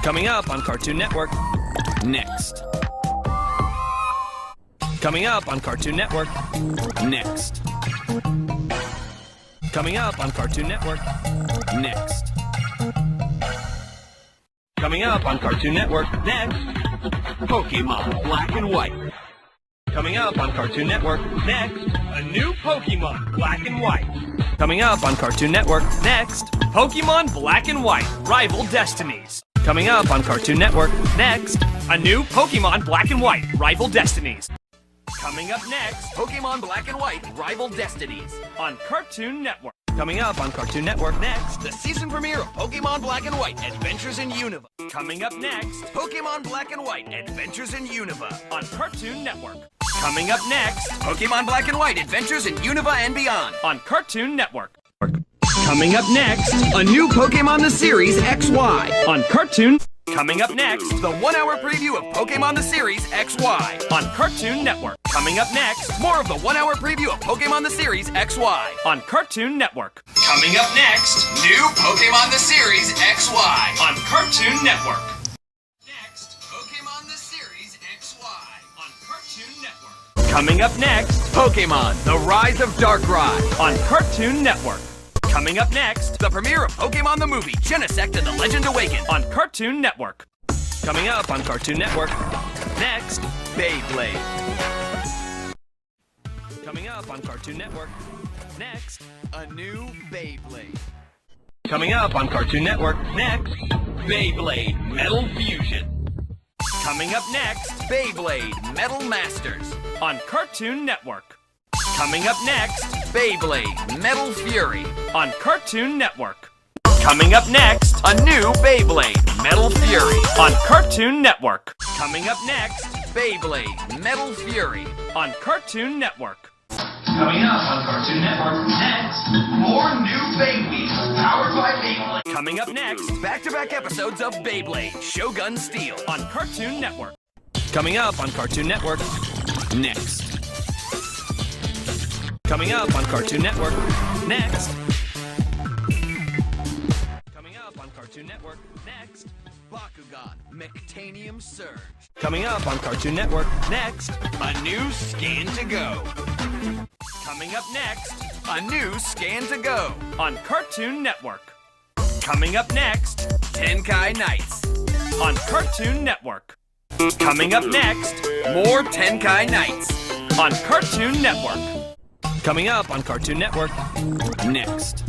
Coming up on Cartoon Network. Next. Coming up on Cartoon Network. Next. Coming up on Cartoon Network. Next. Coming up on Cartoon Network. Next. Pokemon Black and White. Coming up on Cartoon Network. Next. A new Pokemon Black and White. Coming up on Cartoon Network. Next. Pokemon Black and White Rival Destinies. Coming up on Cartoon Network. Next. A new Pokemon Black and White Rival Destinies. Coming up next, Pokemon Black and White Rival Destinies on Cartoon Network. Coming up on Cartoon Network next, the season premiere of Pokemon Black and White Adventures in Unova. Coming up next, Pokemon Black and White Adventures in Unova on Cartoon Network. Coming up next, Pokemon Black and White Adventures in Unova and Beyond on Cartoon Network. Coming up next, a new Pokemon the Series XY on Cartoon. Coming up next, the 1-hour preview of Pokemon the Series XY on Cartoon Network. Coming up next, more of the 1-hour preview of Pokemon the Series XY on Cartoon Network. Coming up next, new Pokemon the Series XY on Cartoon Network. Next, Pokemon the Series XY on Cartoon Network. Coming up next, Pokemon The Rise of Darkrai on Cartoon Network. Coming up next, the premiere of Pokemon the Movie, Genesect and the Legend Awakened on Cartoon Network. Coming up on Cartoon Network, next, Beyblade. Coming up on Cartoon Network, next, a new Beyblade. Coming up on Cartoon Network, next, Beyblade Metal Fusion. Coming up next, Beyblade Metal Masters on Cartoon Network. Coming up next, Beyblade Metal Fury on Cartoon Network. Coming up next, a new Beyblade Metal Fury on Cartoon Network. Coming up next, Beyblade Metal Fury on Cartoon Network. Coming up on Cartoon Network, next, more new Beyblades powered by Beyblade. Coming up next, back-to-back episodes of Beyblade Shogun Steel on Cartoon Network. Coming up on Cartoon Network, next. Coming up on Cartoon Network, next. Coming up on Cartoon Network, next. Bakugan Mectanium Surge. Coming up on Cartoon Network, next. A new Scan to Go. Coming up next, a new Scan to Go on Cartoon Network. Coming up next, Tenkai Nights on Cartoon Network. Coming up next, more Tenkai Nights on Cartoon Network. Coming up on Cartoon Network, next.